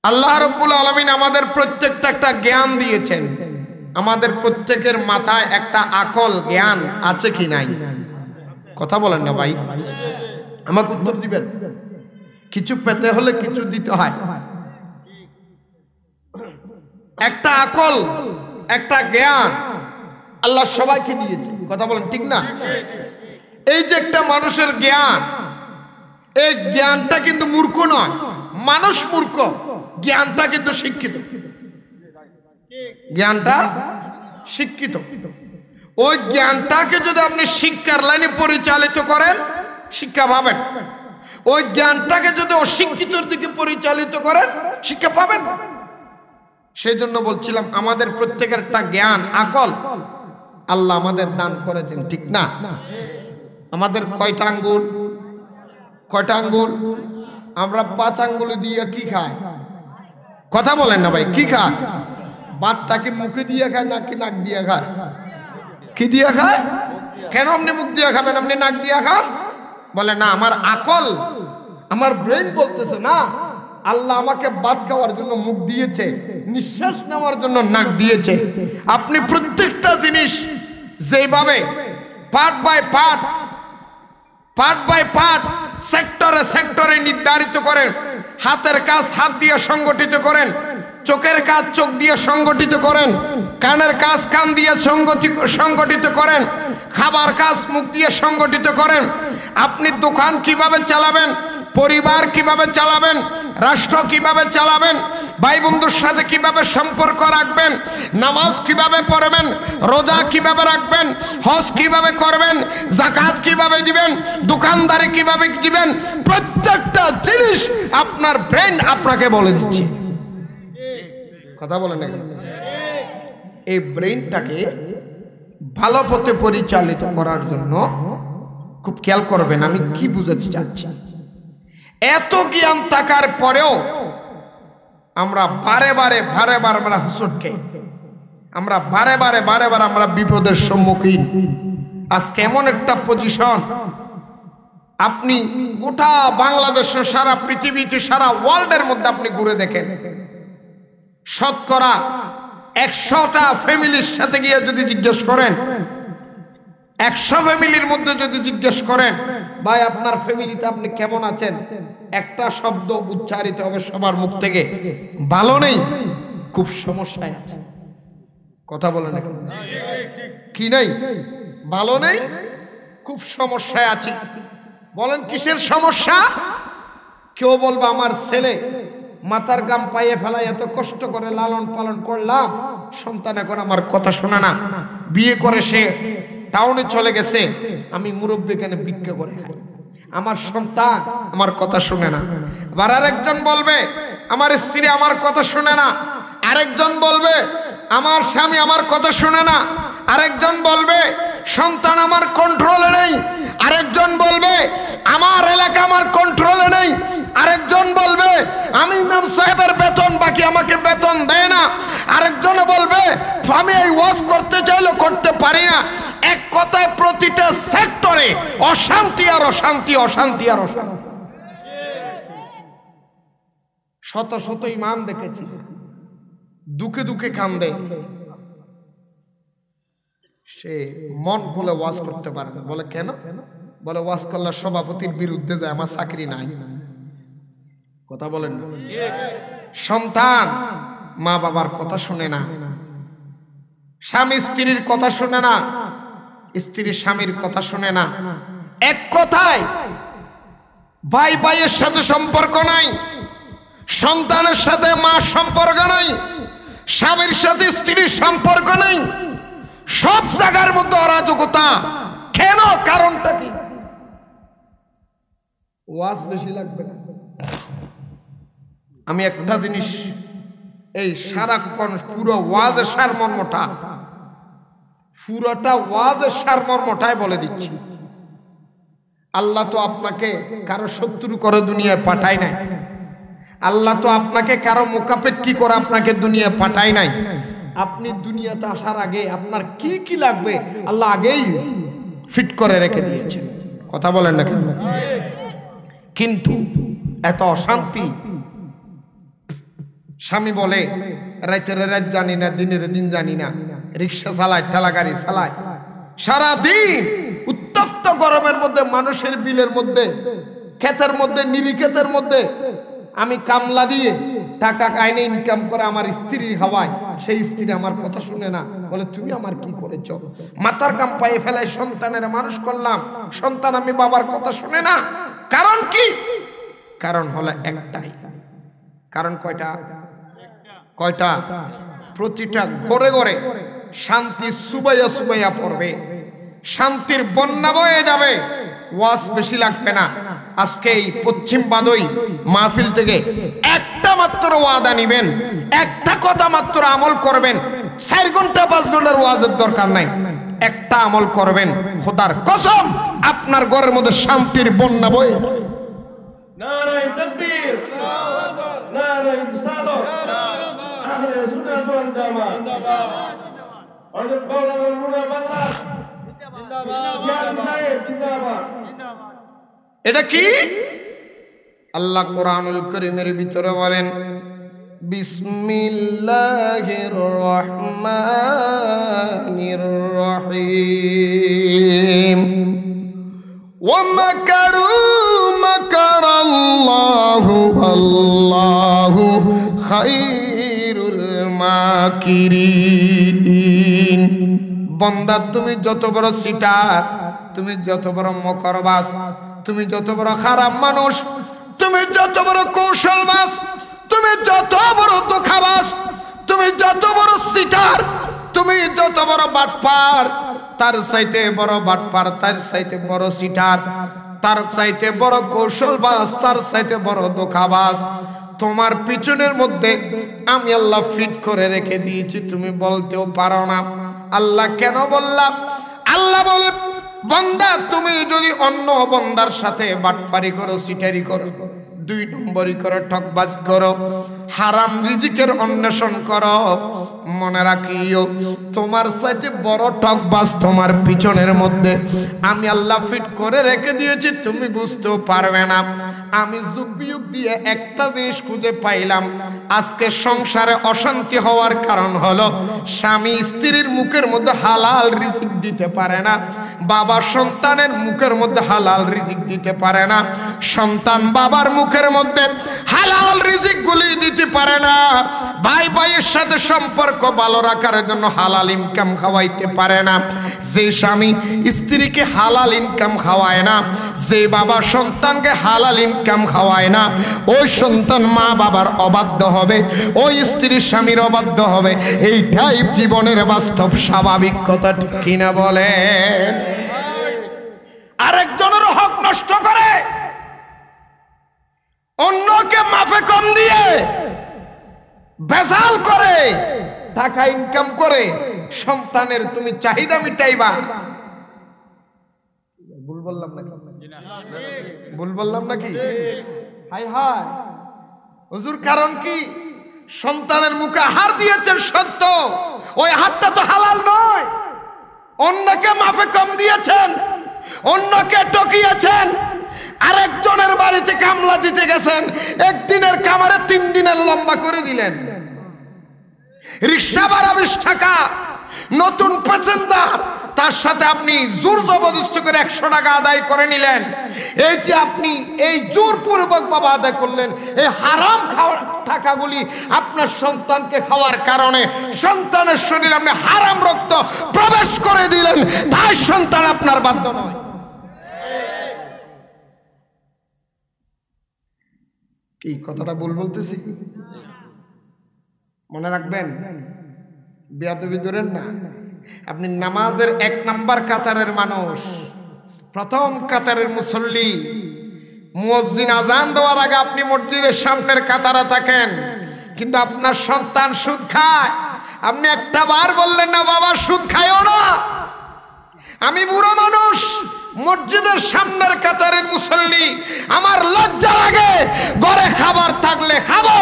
আল্লাহ রাব্বুল আলামিন আমাদের প্রত্যেকটা একটা জ্ঞান দিয়েছেন। আমাদের প্রত্যেকের মাথায় একটা আকল জ্ঞান আছে কি নাই? কথা বলেন না ভাই, আমাকে উত্তর দিবেন। কিছু পেতে হলে কিছু দিতে হয়। একটা আকল, একটা জ্ঞান আল্লাহ সবাইকে দিয়েছে। কথা বলেন ঠিক না? এই যে একটা মানুষের জ্ঞান, এই জ্ঞানটা কিন্তু মূর্খ নয়। মানুষ মূর্খ, জ্ঞানটা কিন্তু শিক্ষিত। জ্ঞানটা শিক্ষিত। ওই জ্ঞানটাকে যদি আপনি শিক্ষার লাইনে পরিচালিত করেন, শিক্ষা পাবেন। ওই জ্ঞানটাকে যদি অশিক্ষিতর দিকে পরিচালিত করেন, শিক্ষা পাবেন না। সেই জন্য বলছিলাম আমাদের প্রত্যেকের একটা জ্ঞান, আকল আল্লাহ আমাদের দান করেছেন, ঠিক না? আমাদের কয়টা আঙ্গুল? কয়টা আঙ্গুল? আমরা 5 আঙ্গুল দিয়ে কি খাই? কথা বলেন না ভাই, কি খায়? বাটটা কি মুখে দিয়ে খায় নাকি নাক দিয়ে খায়? কি দিয়ে খায়? কেন আপনি মুখ দিয়ে খাবেন, আপনি নাক দিয়ে খান? বলে না, আমার আকল, আমার ব্রেন বলতেছে না, আল্লাহ আমাকে ভাত খাওয়ার জন্য মুখ দিয়েছে, নিঃশ্বাস নেওয়ার জন্য নাক দিয়েছে। আপনি প্রত্যেকটা জিনিস যেভাবে part by part, part by part, সেক্টরে সেক্টরে নির্ধারিত করেন। হাতের কাজ হাত দিয়ে সংগঠিত করেন, চোখের কাজ চোখ দিয়ে সংগঠিত করেন, কানের কাজ কান দিয়ে সংগঠিত করেন, খাবার কাজ মুখ দিয়ে সংগঠিত করেন। আপনি দোকান কিভাবে চালাবেন, পরিবার কিভাবে চালাবেন, রাষ্ট্র কিভাবে চালাবেন, ভাই বন্ধুর সাথে কিভাবে সম্পর্ক রাখবেন, নামাজ কিভাবে পড়বেন, রোজা কিভাবে রাখবেন, হজ কিভাবে করবেন, যাকাত কিভাবে দিবেন, দোকানদারি কিভাবে দিবেন, প্রত্যেকটা জিনিস আপনার ব্রেন আপনাকে বলে দিচ্ছে। কথা বলেন না? এই ব্রেনটাকে ভালো পথে পরিচালিত করার জন্য খুব খেয়াল করবেন আমি কি বুঝাতে চাচ্ছি। এত জ্ঞান থাকার পরেও আমরা বারে বারে আমরা হুঁচট খাই, আমরা বারে বারে আমরা বিপদের সম্মুখীন। আজকে এমন একটা পজিশন, আপনি গোটা বাংলাদেশে, সারা পৃথিবীতে, সারা ওয়ার্ল্ডের মধ্যে আপনি ঘুরে দেখেন, শতকরা 100টা ফ্যামিলির সাথে গিয়ে যদি জিজ্ঞেস করেন, 100 ফ্যামিলির মধ্যে যদি জিজ্ঞেস করেন ভাই আপনার ফ্যামিলিতে আপনি কেমন আছেন, একটা শব্দ উচ্চারিত হবে সবার মুখ থেকে, ভালো নেই, খুব সমস্যায় আছে। কথা বলেন না কি? নাই, ভালো নেই, খুব সমস্যায় আছি। বলেন কিসের সমস্যা? কেউ বলবে আমার ছেলে মাথার গাম পায়ে ফেলায় এত কষ্ট করে লালন পালন করলাম, সন্তান এখন আমার কথা শোনে না, বিয়ে করে সে টাউনে চলে গেছে, আমি মুরব্বী কেন ভিক্ষা করে খাই, আমার সন্তান আমার কথা শুনে না। আবার আরেকজন বলবে আমার স্ত্রী আমার কথা শুনে না, আরেকজন বলবে আমার স্বামী আমার কথা শুনে না, আরেকজন বলবে সন্তান আমার কন্ট্রোলে নেই, আরেকজন বলবে আমার এলাকা আমার কন্ট্রোলে নেই, আরেকজন বলবে আমি ইমাম সাহেবের বেতন বাকি আমাকে বেতন দেয় না, আরেকজন বলবে আমি এই ওয়াজ করতে চাইলে করতে পারি না। এক কথায় প্রতিটা সেক্টরে অশান্তি আর অশান্তি, অশান্তি আর অশান্তি। শত শত ইমাম দেখেছি দুঃখে দুঃখে কান্দে, সে মন খুলে ওয়াজ করতে পারে না। বলে কেন? বলে ওয়াজ করলে সভাপতির বিরুদ্ধে যায়, আমার চাকরি নাই। কথা বলেন না? সন্তান মা বাবার কথা শুনে না, স্বামী স্ত্রীর কথা শুনে না, স্ত্রী স্বামীর কথা শুনে না। এক কথায় ভাই ভাইয়ের সাথে সম্পর্ক নাই, সন্তানের সাথে মার সম্পর্ক নাই, স্বামীর সাথে স্ত্রীর সম্পর্ক নাই, সব জায়গার মধ্যে অরাজকতা। কেন? কারণটা কি? ওয়াজ বেশি লাগবে না। আমি একটা জিনিস, এই সারাক্ষণ পুরো ওয়াজের সারমর্মটা, পুরোটা ওয়াজের সারমর্মটাই বলে দিচ্ছি। আল্লাহ তো আপনাকে কারো শত্রু করে দুনিয়ায় পাঠায় নাই, আল্লাহ তো আপনাকে কারো মুখাপেক্ষী করে আপনাকে দুনিয়ায় পাঠায় নাই। আপনি দুনিয়াতে আসার আগে আপনার কি কি লাগবে আল্লাহ আগেই ফিট করে রেখে দিয়েছেন। কথা বলেন না কেন? কিন্তু এত অশান্তি স্বামী বলে রাতের রাত জানি না, দিনের দিন জানি না, রিক্সা চালায়, ঠেলা গাড়ি চালায়, সারাদিন উত্তপ্ত গরমের মধ্যে, মানুষের বিলের মধ্যে, ক্ষেতের মধ্যে, নিরিক্ষেতের মধ্যে আমি কামলা দিয়ে টাকা কাইনে ইনকাম করে আমার স্ত্রী খাওয়ায়, সেই স্ত্রী আমার কথা শুনে না, বলে তুমি আমার কি করেছো? মাথার কাম পায়ে ফেলাই সন্তানের মানুষ করলাম, সন্তান আমি বাবার কথা শুনে না। কারণ কি? কারণ হলো একটাই। কারণ কয়টা? কয়টা? প্রতিটা ঘরে ঘরে শান্তি সুবাইয়া সুবাইয়া পড়বে, শান্তির বন্যা বয়ে যাবে, ওয়াজ বেশি লাগবে না। আজকে এই পশ্চিম বাদই মাহফিল থেকে একটা মাত্র ওয়াদা নিবেন, একটা কথা মাত্র আমল করবেন। 4 ঘন্টা 5 ঘন্টার ওয়াজের দরকার নাই, একটা আমল করবেন, খোদার কসম আপনার ঘরের মধ্যে শান্তির বন্যা বয়ে যাবে। নারে তাকবীর, নারে রিসালাত, আহলে সুন্নাত ওয়াল জামাত জিন্দাবাদ, হযরত মাওলানা নুরুল বাংলা জিন্দাবাদ, জিয়াদ সাহেব জিন্দাবাদ। এটা কি? আল্লাহ কোরআনুল কারীমের ভিতরে বলেন বিসমিল্লাহির রহমানির রহিম ওয়া মাকারু মাকারাল্লাহু আল্লাহু খায়রুল মাকিরিন। বান্দা তুমি যত বড় সিটার, তুমি যত বড় মকরবাজ, তুমি যত বড় খারাপ মানুষ, তুমি যত বড় কৌশলবাজ, তুমি যত বড় ধোঁকাবাজ, তুমি যত বড় সিটার, তুমি যত বড় বাটপার, তার চাইতে বড় বাটপার, তার চাইতে বড় সিটার, তার চাইতে বড় কৌশলবাজ, তার চাইতে বড় ধোঁকাবাজ তোমার পিছনের মধ্যে আমি আল্লাহ ফিট করে রেখে দিয়েছি, তুমি বলতেও পারো না। আল্লাহ কেন বললাম? আল্লাহ বলে বান্দা তুমি যদি অন্য বান্দার সাথে বাটপারি করো, সিটারি করো, 2 নম্বরই করো, ঠকবাজি করো, হারাম রিজিকের অন্বেষণ করো, মনে রাখিও তোমার সাথে বড় ঠকবাজ তোমার পিছনের মধ্যে আমি আল্লাহ ফিট করে রেখে দিয়েছি, তুমি বুঝতেও পারবে না। আমি যুগ বিয়োগ দিয়ে একটা জিনিস খুঁজে পাইলাম, আজকে সংসারে অশান্তি হওয়ার কারণ হলো স্বামী স্ত্রীর মুখের মধ্যে হালাল রিজিক দিতে পারে না, বাবা সন্তানের মুখের মধ্যে হালাল রিজিক দিতে পারে না, সন্তান বাবার মুখের মধ্যে হালাল রিজিক গুলি দিতে পারে না, ভাই ভাইয়ের সাথে সম্পর্ক ভালো রাখার জন্য হালাল ইনকাম খাওয়াইতে পারে না। যে স্বামী স্ত্রীকে হালাল ইনকাম খাওয়ায় না, যে বাবা সন্তানকে হালাল ইনকাম খাওয়ায় না, ওই সন্তান মা বাবার অবাধ্য হবে, ওই স্ত্রী স্বামীর অবাধ্য হবে। এইটাই জীবনের বাস্তব স্বাভাবিক কথা, ঠিক কিনা বলেন? আরেকজনের হক নষ্ট করে, অন্যকে মাফে কম দিয়ে বেজাল করে, টাকা ইনকাম করে সন্তানের তুমি চাহিদা মিটাইবা। ভুল বললাম নাকি? ভুল বললাম নাকি? হাই হাই হুজুর, কারণ কি? সন্তানের মুখে হার দিয়েছেন সত্য, ওই হারটা তো হালাল নয়। অন্যকে মাফে কম দিয়েছেন, অন্যকে টকিয়েছেন, আরেকজনের বাড়িতে কামলা দিতে গেছেন, 1 দিনের কামারে 3 দিনের লম্বা করে দিলেন। রিক্সা ভাড়া 20 টাকা, নতুন প্যাসেঞ্জার, তার সাথে আপনি জোর জবরদস্তি করে 100 টাকা আদায় করে নিলেন। এই যে আপনি এই জোরপূর্বক বাবা আদায় করলেন, এই হারাম খাওয়ার টাকাগুলি আপনার সন্তানকে খাওয়ার কারণে সন্তানের শরীরে আপনি হারাম রক্ত প্রবেশ করে দিলেন, তাই সন্তান আপনার বাধ্য নয়। কি কথাটা ভুল বলতেছি? মনে রাখবেন, বেয়াদবি ধরেন না। আপনি নামাজের 1 নাম্বার কাতারের মানুষ, প্রথম কাতারের মুসল্লি, মুয়াজ্জিন আজান দেওয়ার আগে আপনি মসজিদের সামনের কাতারে থাকেন, কিন্তু আপনার সন্তান সুদ খায়, আপনি একটা বার বললেন না বাবা সুদ খায়ও না। আমি বুড়ো মানুষ, মসজিদের সামনের কাতারের মুসল্লি, আমার লজ্জা লাগে, ঘরে খাবার থাকলে খাবো,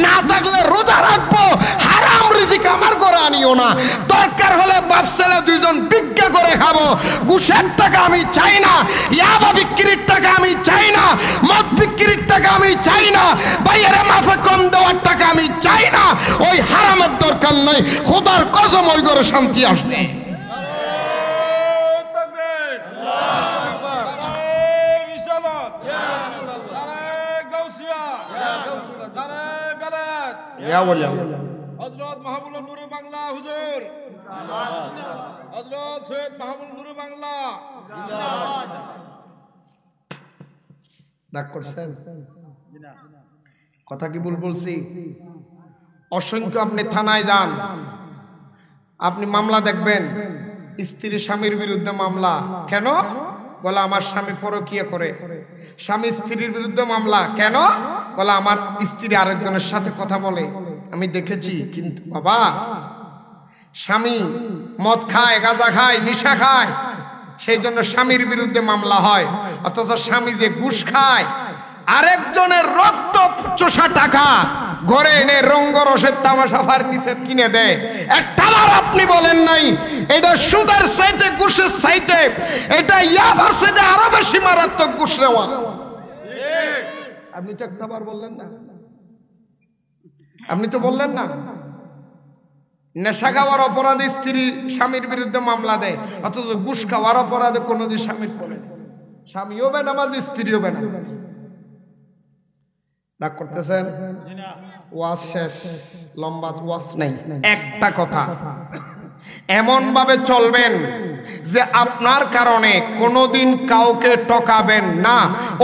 না থাকলে রোজা রাখবো, হারাম রিজিক আমার ঘরে আনিও না। দরকার হলে বাপ ছেলে 2 জন ভিক্ষা করে খাবো, ঘুষের টাকা আমি চাই না, ইয়াবা বিক্রির টাকা আমি চাই না, না, মদ বিক্রির টাকা আমি চাই না, বাইরে মাফে কম দেওয়ার টাকা আমি চাই না। ওই হারামের দরকার নাই। খোদার কসম ওই ঘরে শান্তি আসবে। হযরত মাহবুবুল নূর বাংলা হুজুর, হযরত সৈয়দ মাহবুবুল নূর বাংলা। ডাক করছেন কথা কি ভুল বলছি? অসংখ্য আপনি থানায় যান, আপনি মামলা দেখবেন, স্ত্রী স্বামীর বিরুদ্ধে মামলা। কেন? বলে আমার স্বামী পরকীয়া করে। স্বামী স্ত্রীর বিরুদ্ধে মামলা। কেন? বলে আমার স্ত্রী আরেকজনের সাথে কথা বলে। আমি দেখেছি। কিন্তু বাবা, স্বামী মদ খায়, গাঁজা খায়, নেশা খায়, সেই জন্য স্বামীর বিরুদ্ধে মামলা হয়। অথচ স্বামী যে ঘুষ খায়, আরেকজনের রক্ত চোষা টাকা ঘরে এনে রঙ্গরসের তামাশা ফার্নিচার কিনে দেয়, একটাবার আপনি বলেন নাই এটা সুদের চাইতে, ঘুষের চাইতে, এটা ইয়াবার চাইতে আরো বেশি মারাত্মক ঘুষ নেওয়া। আপনি তো একটাবার বললেন না, আপনি তো বললেন না। নেশা খাওয়ার অপরাধে স্ত্রী স্বামীর বিরুদ্ধে মামলা দেয়, অথচ ঘুষ খাওয়ার অপরাধে কোনোদিন স্বামীর পড়ে। স্বামীও বেনামাজি, স্ত্রীও বেনামাজি। রাগ করতেছেন? ওয়াজ শেষ, লম্বা ওয়াজ নাই। একটা কথা, এমন ভাবে চলবেন যে আপনার কারণে কোনোদিন কাউকে ঠকাবেন না।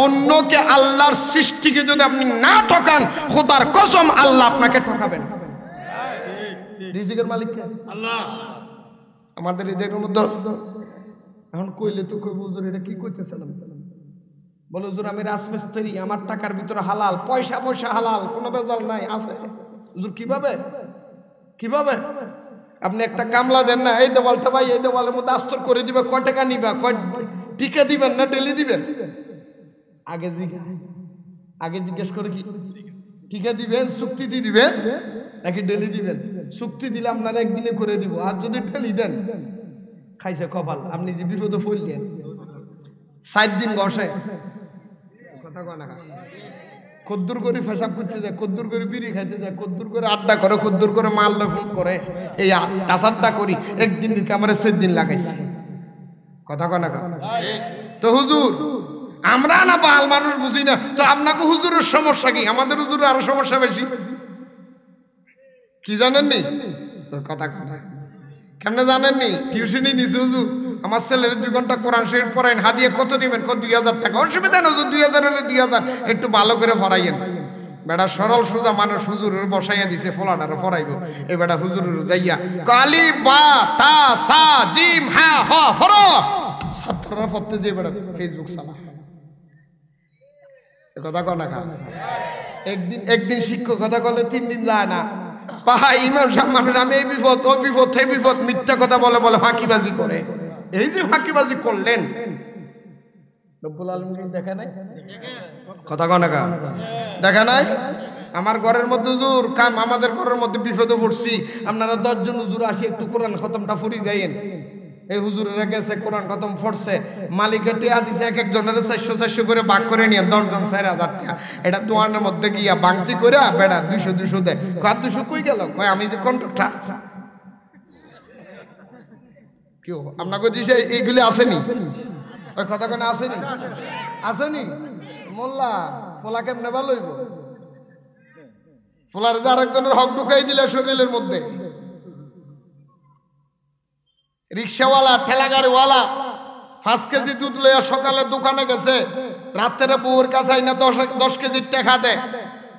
অন্যকে, আল্লাহর সৃষ্টিকে যদি আপনি না ঠকান, খোদার কসম আল্লাহ আপনাকে ঠকাবেন। রিজিকের মালিক কে? আল্লাহ। আমাদের রিজিকের মধ্যে এখন কইলে তো কই হুজুর এটা কি কইতেছেন? বলে হুজুর আমি রাজমিস্ত্রি, আমার টাকার ভিতরে হালাল, পয়সা পয়সা হালাল, কোনো বেজাল নাই। আছে হুজুর কিভাবে? কিভাবে? আপনি একটা কামলা দেন না, এই দেওয়ালটা ভাই, এই দেওয়ালের মধ্যে আস্তর করে দিবে, কয় টাকা নিবা, কয় টিকা দিবেন না ডেলি দিবেন? আগে জিজ্ঞেস করে কি টিকা দিবেন, চুক্তি দিয়ে দিবেন নাকি ডেলি দিবেন? চুক্তি দিলে আপনারা একদিনে করে দিব, আর যদি ডেলি দেন খাইছে কপাল। আপনি যে বিপদে পড়লেন, 7 দিন বসে কথা কয় না, কদ্দুর করে পেশাব করতে যায়, কদ্দুর করে বিড়ি খাইতে যায়, কদ্দুর করে আড্ডা করে, কদ্দুর করে মাল ফোন করে, এই আড্ডা করি একদিন আমরা 7 দিন লাগাইছি। কথা কয় না? তো হুজুর আমরা না বাল মানুষ বুঝি না, তো আপনাকে হুজুরের সমস্যা কি? আমাদের হুজুরের আরো সমস্যা বেশি। কি জানেননি? কথা কথা কেমনে জানেননি? টিউশনই নিছে হুজুর, আমার ছেলের 2 ঘন্টা কোরআন শরীফ পড়াইন, হাদিয়া কত নেবেন? 2000 টাকা। অসুবিধা না হুজুর, 2000 হলে 2000, একটু ভালো করে পড়াইয়েন। বেটা সরল সোজা মানুষ, হুজুরের বসাইয়া দিছে, ফলাটারে পড়াইব। এই বেটা হুজুরের যাইয়া কালি বা তা সা জিম হা হ ফর ছাত্ররা পড়তে যে বেটা ফেসবুক চালা। কথা কয় না? একদিন শিক্ষক কথা বলে 3 দিন যায় না। পাহাই ইমাম সাহেব মানুষ, আমি এই বিপদ, ও বিপদ, সেই বিপদ, মিথ্যা কথা বলে ফাঁকিবাজি করে। এই যে ফাঁকিবাজি করলেন, রব্বুল আলামিন দেখা নাই? কথা কয় না? দেখা নাই? আমার ঘরের মধ্যে হুজুর কাম, আমাদের ঘরের মধ্যে বিপদে পড়ছি, আপনারা 10 জন হুজুর আসি একটু কোরআন খতমটা পড়ি যাইয়েন। এই হুজুরেরা গেছে, কোরআন খতম পড়ছে, মালিকের টিয়া দিছে, এক একজনের 400 করে ভাগ করে নিয়ে 10 জন 4000 টাকা। এটা দোয়ানের মধ্যে গিয়া বাংতি করে বেড়া 200 দেয়। কয় 200 কই গেল? কয় আমি যে কন্ট্রাক্টর। কেউ আপনাকে দিছে এইগুলি আসেনি? ওই কথা কেন আসেনি? আসেনি? মোল্লা পোলা কেমনে ভালো হইব? পোলার যে আরেকজনের হক ঢুকাই দিলে শরীরের মধ্যে। রিক্সাওয়ালা, ঠেলাগাড়িওয়ালা 5 কেজি দুধ লইয়া সকালে দোকানে গেছে, রাত্রে বউর কাছে আইনা 10 কেজি টাকা দেয়।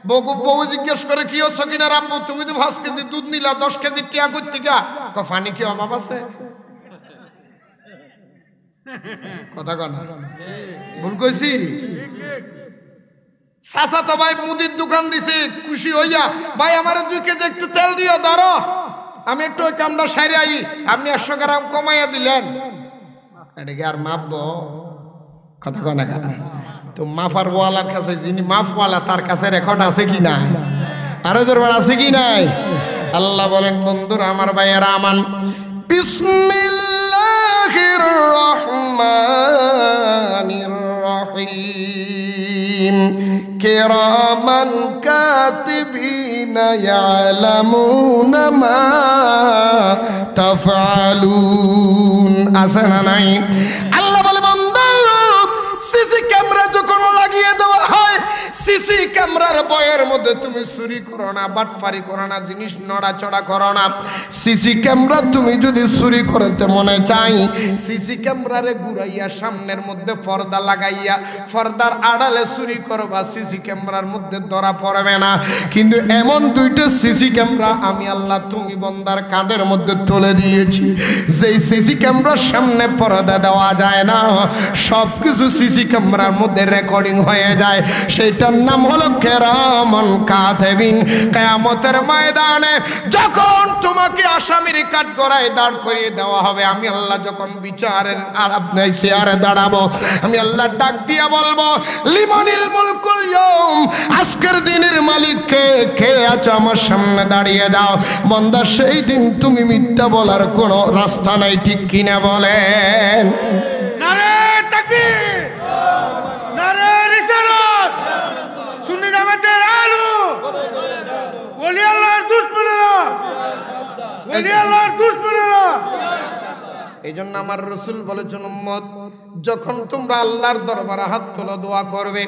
বউ জিজ্ঞেস করে কি হচ্ছে কিনা রাব্বু, তুমি তো 5 কেজি দুধ নিলা, 10 কেজি টাকা করতে গা? ফানি কি অভাব আছে? কথা কন, ভুল কইছি? চাচা তো ভাই মুদির দোকান দিছে, খুশি হইয়া ভাই আমার 2 কেজি একটু তেল দিও, ধরো আমি একটু ওই কামটা সারি আই, আপনি 100 গ্রাম কমাইয়া দিলেন। এটা কি আর মাপবো? কথা কয় না? তো মাফার ওয়ালার কাছে, যিনি মাফওয়ালা, তার কাছে রেকর্ড আছে কি নাই? আরো জোরবার আছে কি নাই? আল্লাহ বলেন, বন্ধুরা আমার ভাইয়েরা আমান, বিসমিল্লাহির রহমানির রহিম। কিরামান কাতিবিনা ইয়ালামুনা মা তাফআলুন। আছে না নাই? আল্লাহ বলে বান্দা সিসি ক্যামেরা যখন লাগিয়ে দেওয়া হয়, সিসি ক্যামেরার বয়ের মধ্যে তুমি চুরি করো না, বাটপারি করো না, জিনিস নড়াচড়া করো না। সিসি ক্যামেরা তুমি যদি চুরি করতে মনে চাই, সিসি ক্যামেরারে ঘুরাইয়া সামনের মধ্যে পর্দা লাগাইয়া পর্দার আড়ালে চুরি করবা, সিসি ক্যামেরার মধ্যে ধরা পড়বে না। কিন্তু এমন দুইটা সিসি ক্যামেরা আমি আল্লাহ তুমি বন্দার কাঁধের মধ্যে তুলে দিয়েছি, যেই সিসি ক্যামেরার সামনে পর্দা দেওয়া যায় না, সব কিছু সিসি ক্যামেরার মধ্যে রেকর্ডিং হয়ে যায়। সেটার নাম হলো কিরামান কাতিবিন। কিয়ামতের ময়দানে যখন তোমাকে আসামির কাঠগড়ায় দাঁড় করিয়ে দেওয়া হবে, আমি আল্লাহ যখন বিচারের আপনার চেয়ারে দাঁড়াবো, আমি আল্লাহ ডাক দিয়ে বলবো লিমানিল মুলকুল ইয়াউম, আজকের দিনের মালিক কে? কে আছো আমার সামনে দাঁড়িয়ে যাও। বান্দা সেই দিন তুমি মিথ্যা বলার কোনো রাস্তা নাই, ঠিক কিনা বলেন? নারে তাকবীর, নারে রিসালাত, সুন্নি জামাতের আলো, ওলি আল্লাহর দুশমনেরা, ওলি আল্লাহর দুশমনেরা। এই জন্য আমার রসুল বলেছেন, উম্মত যখন তোমরা আল্লাহর দরবারে হাত তোলা দোয়া করবে,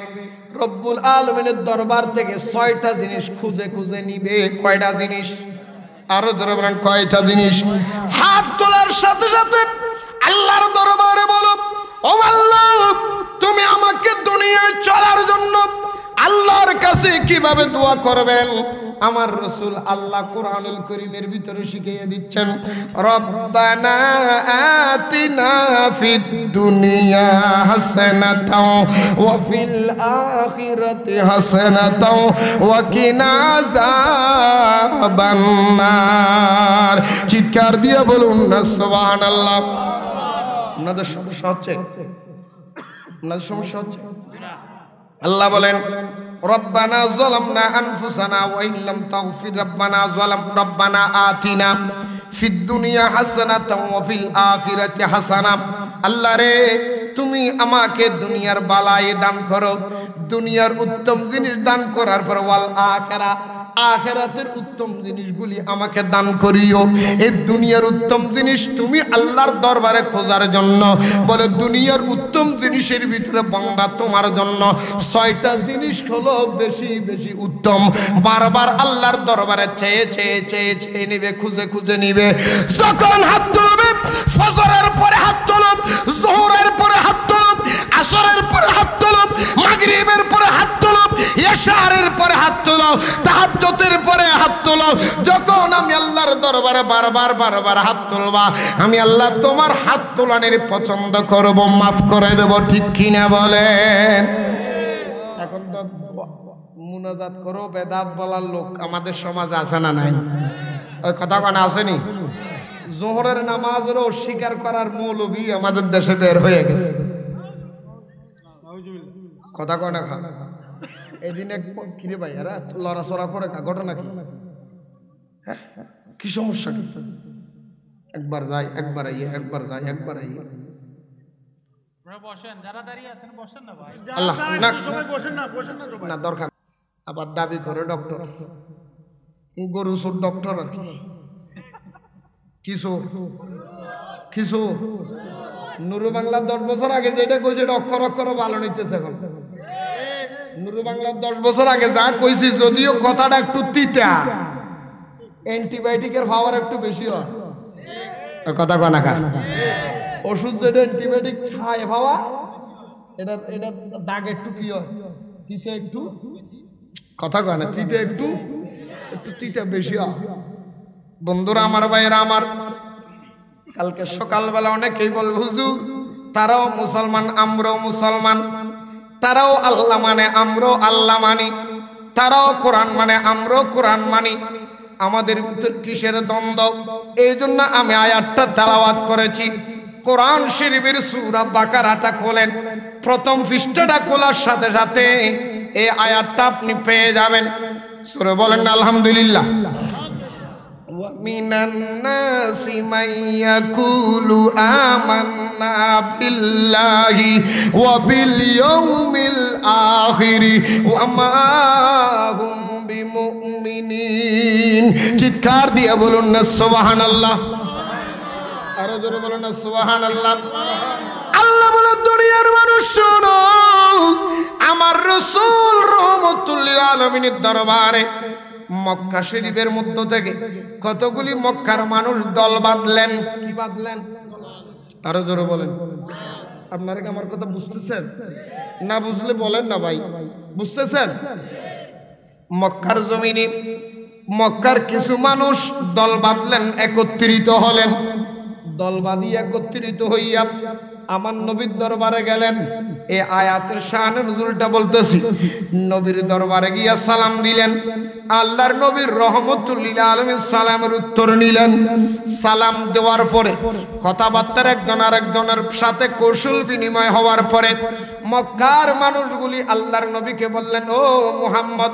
রব্বুল আলামিনের দরবার থেকে 6টা জিনিস খুঁজে খুঁজে নিবে। কয়টা জিনিস? আরো ধরে বলেন কয়টা জিনিস? হাত তোলার সাথে সাথে আল্লাহর দরবারে বলো, ও আল্লাহ তুমি আমাকে দুনিয়ায় চলার জন্য আল্লাহর কাছে কিভাবে দোয়া করবেন। আমার রাসূল আল্লাহ কোরআনুল কারীমের ভিতরে শিখিয়ে দিচ্ছেন, রব্বানা আতিনা ফিদ দুনিয়া হাসানাতাও ওয়া ফিল আখিরাতি হাসানাতাও ওয়া কিনা আযাবান নার। চিৎকার দিয়ে বলুন না সুবহানাল্লাহ। আপনাদের সমস্যা হচ্ছে? আপনাদের সমস্যা হচ্ছে? আল্লাহ বলেন, রব্বানা যালামনা আনফুসানা ওয়া ইল্লাম তাগফির রব্বানা আতিনা ফিদ দুনিয়া হাসানাতাও ওয়া ফিল আখিরাতি হাসানা। আল্লাহ রে তুমি আমাকে দুনিয়ার বালাই দান করো, দুনিয়ার উত্তম জিনিস দান করার পর ওয়াল আখিরা, আখিরাতের উত্তম জিনিসগুলি আমাকে দান করিও। এই দুনিয়ার উত্তম জিনিস তুমি আল্লাহর দরবারে খোঁজার জন্য বলে, দুনিয়ার উত্তম জিনিসের ভিতরে বান্দা তোমার জন্য 6টা জিনিস হলো বেশি বেশি উত্তম। বারবার আল্লাহর দরবারে চেয়ে চেয়ে চেয়ে চেয়ে নিবে, খুঁজে খুঁজে নিবে। যখন হাত তুলবে, ফজরের পরে হাত তুলব, যোহরের পরে হাত তুলব, আসরের পরে হাত তুলব, মাগরিবের পরে হাত তুলব, ইশারের পরে হাত তুলো, তাহাজ্জুদের পরে হাত তুলো। যখন আমি আল্লাহর দরবারে বারবার বারবার হাত তুলবা, আমি আল্লাহ তোমার হাত তোলানের পছন্দ করব, মাফ করে দেব, ঠিক কিনা বলেন? এখন তো মুনাজাত করো বেদাত বলার লোক আমাদের সমাজে আছে না নাই? ওই কথা কোন আসেনি? জোহরের নামাজেরও অস্বীকার করার মৌলবী আমাদের দেশে বের হয়ে গেছে। কথা কয় না খা এদিন এক কিরে ভাই এরা লড়াচড়া করে কা ঘটনা কি? কি সমস্যা? একবার যাই একবার আইয়ে, একবার যাই একবার আইয়ে। আল্লাহ না দরকার। আবার দাবি করে ডক্টর, গরু চোর ডক্টর আর কি। কিশোর কিশোর নুরু বাংলা 10 বছর আগে যেটা কইছে অক্ষর অক্ষর ভালো নিতেছে। এখন নুরু বাংলা 10 বছর আগে যা কইছি, যদিও কথাটা একটু তিতা, অ্যান্টিবায়োটিকের পাওয়ার একটু বেশি হয়। কথা কয় না খা ওষুধ যেটা অ্যান্টিবায়োটিক খায় পাওয়া, এটা এটা দাগ একটু কি হয়, তিতে একটু। কথা কয় না, তিতে একটু একটু তিতা বেশি হয়। বন্ধুরা আমার, ভাইয়েরা আমার, কালকে সকালবেলা অনেকেই বলবে হুজুর তারাও মুসলমান আমরাও মুসলমান, তারাও আল্লাহ মানে আমরাও আল্লাহ মানি, তারাও কোরআন মানে আমরাও কোরআন মানি, আমাদের ভিতর কিসের দ্বন্দ্ব? এই জন্য আমি আয়াতটা তেলাওয়াত করেছি। কোরআন শরীফের সূরা বাকারাটা খোলেন, প্রথম পৃষ্ঠাটা খোলার সাথে সাথে এই আয়াতটা আপনি পেয়ে যাবেন। সূরা বলেন আলহামদুলিল্লাহ। ومن الناس من يقول آمنا بالله وباليوم الآخر وما هم بمؤمنين চিৎকার দিয়ে বলুন না সুবহানাল্লাহ আরো জোরে বলুন না সুবহানাল্লাহ আল্লাহ বলে দুনিয়ার মানুষ শোনো আমার রাসূল রাহমাতুল লিল আলামিনের দরবারে মক্কা শরীফের মধ্য থেকে কতগুলি মক্কার মানুষ দল বাঁধলেন কি বাঁধলেন আরো জোরে বলেন আপনারা কি আমার কথা বুঝতেছেন না বুঝলে বলেন না ভাই বুঝতেছেন মক্কার জমিনে মক্কার কিছু মানুষ দল বাঁধলেন একত্রিত হলেন দল বাঁধি একত্রিত হইয়া আমার নবীর দরবারে গেলেন এই আয়াতের শানে নুজুলটা বলতেছি নবীর দরবারে গিয়া সালাম দিলেন আল্লাহর নবীর রহমতুল লিল আলামিন সালামের উত্তর নিলেন সালাম দেওয়ার পরে কথাবার্তার একজন আরেকজনের সাথে কৌশল বিনিময় হওয়ার পরে মক্কার মানুষগুলি আল্লাহর নবীকে বললেন ও মুহাম্মদ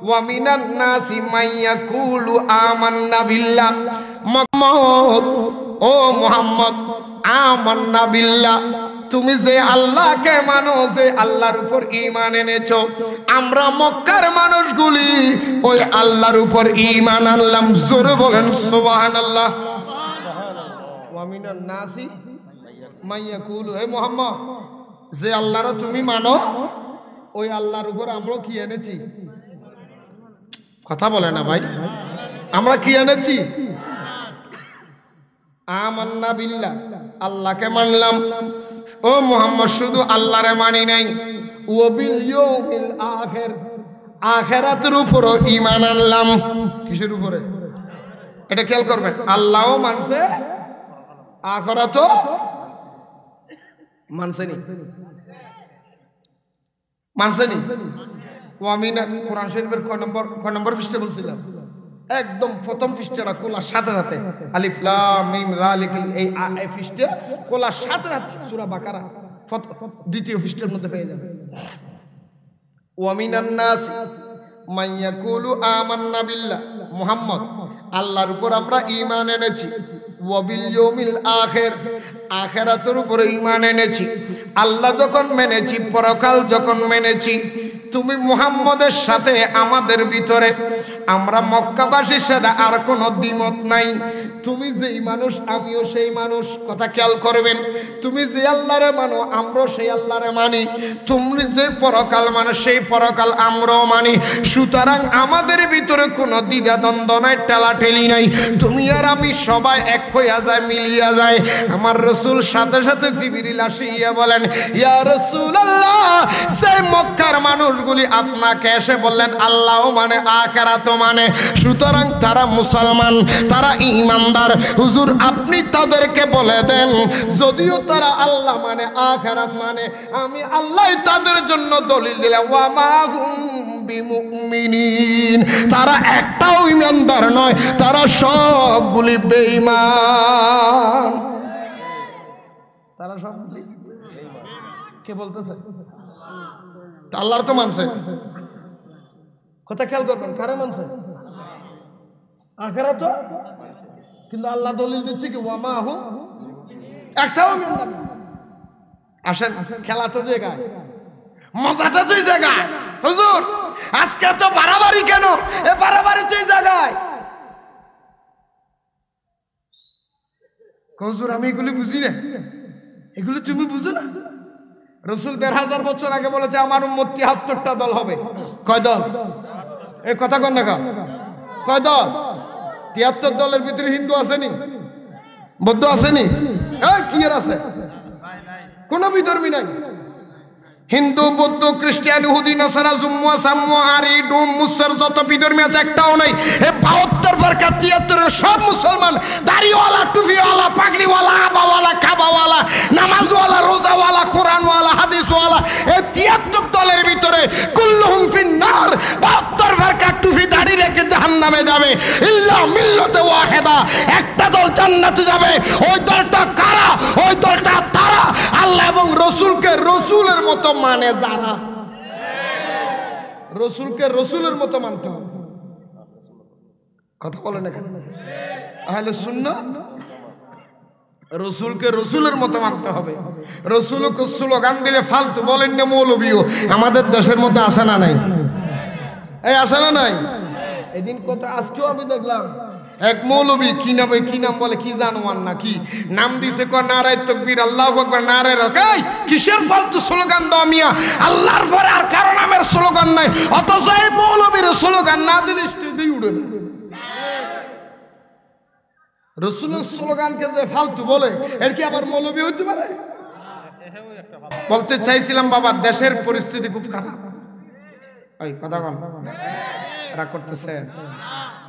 ওয়া মিনান নাসি মাইয়াকুলু আমান্না বিল্লাহ মুহাম্মদ ও মুহাম্মদ আমান্না বিল্লাহ তুমি যে আল্লাহকে মানো যে আল্লাহর উপর ঈমান এনেছো আমরা মক্কার মানুষগুলি ওই আল্লাহর উপর ঈমান আনলাম জোরে বলেন সুবহানাল্লাহ ওয়া মিনান নাসি মাইয়াকুলু হে মুহাম্মদ যে আল্লাহর তুমি মানো ওই আল্লাহর উপর আমরা কি এনেছি কথা বলে না ভাই আমরা কি এনেছি আমান্না বিল্লাহ আল্লাহকে মানলাম ও মুহাম্মদ শুধু আল্লাহরে মানি নাই ওয়া বিল ইয়াউমিল আখির আখিরাতের উপরও ঈমান আনলাম কিসের উপরে এটা খেয়াল করবেন আল্লাহও মানছে আখিরাতও মানছেনি ওয়ামিনা কোরআন শরীফের কয় নম্বর পৃষ্ঠা বলছিলাম একদম প্রথম পৃষ্ঠাটা খোলার সাথে সাথে আলিফ লাম মিম যালিকাল এই পৃষ্ঠা খোলার সাথে সাথে সূরা বাকারা দ্বিতীয় পৃষ্ঠার মধ্যে পেয়ে যাবে ওয়ামিনান নাস মান ইয়াকুলু আমান্না বিল্লাহ মুহাম্মদ আল্লাহর উপর আমরা ঈমান এনেছি ওয়া বিল ইয়াউমিল আখির আখিরাতের উপর ঈমান এনেছি আল্লাহ যখন মেনেছি পরকাল যখন মেনেছি তুমি মুহাম্মদের সাথে আমাদের ভিতরে আমরা মক্কাবাসীর সাথে আর কোনো দ্বিমত নাই তুমি যেই মানুষ আমিও সেই মানুষ কথা খেয়াল করবেন তুমি যে আল্লাহরে মানো আমরাও সেই আল্লাহরে মানি তুমি যে পরকাল মানো সেই পরকাল আমরাও মানি সুতরাং আমাদের ভিতরে কোনো দ্বিধাদ্বন্দ্ব নাই ঠেলাঠেলি নাই তুমি আর আমি সবাই এক হইয়া যায় মিলিয়া যায় আমার রাসূল সাথে সাথে জিবরিল আসিয়া বলেন ইয়া রাসূলুল্লাহ সেই মক্কার মানুষগুলি আপনাকে এসে বললেন আল্লাহও মানে আখিরাতও মানে সুতরাং তারা মুসলমান তারা ঈমানদার হুজুর আপনি তাদেরকে বলে দেন যদিও তারা আল্লাহ মানে আখিরাত মানে আমি আল্লাহ তাদের জন্য দলিল দিলাম ওয়া মা হুম বিমুমিনিন তারা একটাও ঈমানদার নয় তারা সবগুলি বেঈমান তারা সবগুলি বেঈমান কে বলতেছে আল্লাহর তো মানছে কথা খেয়াল করবেন কারে মানছে আখিরাত তো কিন্তু আল্লাহ দলিল দিচ্ছে কি ওয়া মা হুম একটাও ঈমানদার আসেন খেলা তো জায়গায় মজাটা তো জায়গায় হুজুর আজকে তো বাড়াবাড়ি কেন এ বাড়াবাড়ি তো জায়গায় হুজুর আমি এগুলি বুঝি না এগুলো তুমি বুঝো না রাসূল ১৫০০ বছর আগে বলেছে আমার উম্মত ৭৩টা দল হবে কয় দল এই কথা কোন না কয় দল ৭৩ দলের ভিতরে হিন্দু আসেনি বৌদ্ধ আসেনি এই কি এর আছে কোন বিধর্মী নাই হিন্দু বৌদ্ধ খ্রিস্টান ইহুদি নাসারা জুম্মুয়া সাম্মুয়া আরি ডুম মুসর যত বিধর্মী আছে একটাও নাই এই ৭২ ফরকা ৭৩ সব মুসলমান দাড়িওয়ালা টুপিওয়ালা পাগড়িওয়ালা আবাওয়ালা কাবাওয়ালা নামাজওয়ালা রোজাওয়ালা কোরআনওয়ালা হাদিসওয়ালা এই ৭৩ দলের ভিতরে কুল্লুহুম ফিন্নার ৭২ ফরকা টুপি দাড়ি রেখে জাহান্নামে যাবে ইল্লা মিল্লাতে ওয়াহিদা একটা দল জান্নাতে যাবে ওই দলটা কারা ওই দলটা তারা আল্লাহ এবং রাসূলকে রাসূলের মতো মানে যারা রাসূলকে রাসূলের মতো মানতে হবে কথা বলেন এখানে আহলে সুন্নাত রসুলকে রসুলের মতো মানতে হবে। রসুলকে স্লোগান দিলে ফালতু বলেন না মৌলবীও আমাদের দেশের মধ্যে আসে না নাই? এই আসে না নাই? এদিন কথা আজকেও আমি দেখলাম এক মৌলবী কি নাম বলে কি জানোয়ার না কি নাম দিছে ক নারায়ে তাকবীর আল্লাহু আকবার নারায়ে রাকাই কিসের ফালতু স্লোগান দাও মিয়া আল্লাহর পরে আর কারো নামের স্লোগান নাই অথচ এই মৌলবীর স্লোগান না দিলে স্টেজেই উড়ে না। রসুলের স্লোগানকে যে ফালতু বলে এর কি আবার মৌলবী হতে পারে? বলতে চাইছিলাম বাবা দেশের পরিস্থিতি খুব খারাপ। ওই কথা বল এরা করতেছেন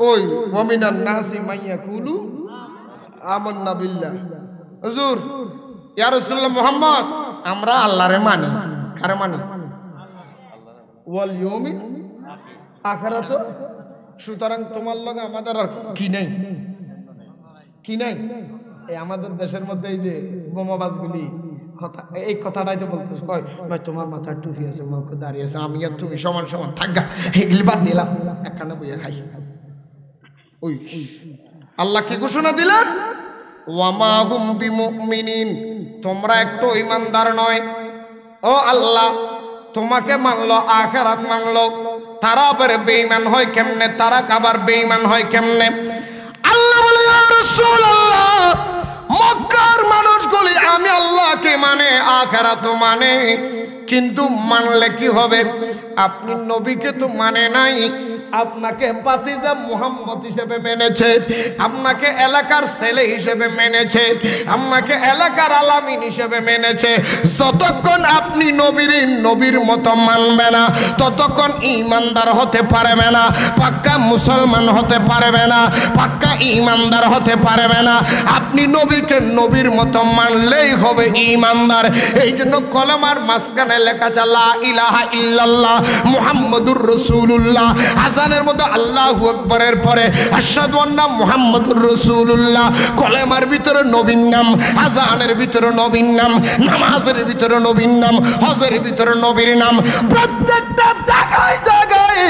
ওই ওয়ামিনান নাসি মাইয়াকুলু আমান্না বিল্লাহ হুজুর ইয়া রাসূলুল্লাহ মুহাম্মদ আমরা আল্লাহরে মানি। কারে মানি? ওয়াল ইয়াউমিল আখিরাত। সুতরাং তোমার লগে আমাদের আর কি নাই কি নাই? এই আমাদের দেশের মধ্যে এই যে বোমাবাজগুলি কথা এই কথাটাই তো বলতেছে কয় ভাই তোমার মাথার টুপি আছে মুখে দাঁড়িয়ে আছে আমি আর তুমি সমান সমান থাকগা এগুলি বাদ দিলাম একখানে বইয়া খাই। ওই আল্লাহ কি ঘোষণা দিলেন? ওয়ামা হুম বিমুমিনিন তোমরা একটু ঈমানদার নয়। ও আল্লাহ তোমাকে মানলো আখিরাত মানলো তারা আবার বেঈমান হয় কেমনে? তারা আবার বেঈমান হয় কেমনে? আল্লাহ বলে ইয়া রাসূলুল্লাহ মক্কার মানুষগুলি আমি আল্লাহকে মানে আখিরাত মানে কিন্তু মানলে কি হবে? আপনি নবীকে তো মানে নাই আপনাকে বাতিজা মুহাম্মদ হিসেবে মেনেছে আপনাকে এলাকার ছেলে হিসেবে মেনেছে আপনাকে এলাকার আলামিন হিসেবে মেনেছে। যতক্ষণ আপনি নবীর মতো মানবে না ততক্ষণ ঈমানদার হতে পারবে না পাক্কা মুসলমান হতে পারবে না পাক্কা ঈমানদার হতে পারবে না। আপনি নবীকে নবীর মতো মানলেই হবে ঈমানদার। এই জন্য কলমার মাঝখানে লেখা আছে লা ইলাহা ইল্লাল্লাহ মুহাম্মাদুর রাসূলুল্লাহ। আযানের মধ্যে আল্লাহু আকবারের পরে আশহাদু আন্না মুহাম্মাদুর রাসূলুল্লাহ। কলেমার ভিতরে নবীর নাম আযানের ভিতরে নবীর নাম নামাজের ভিতরে নবীর নাম হজের ভিতরে নবীর নাম প্রত্যেকটা জায়গায় জায়গায়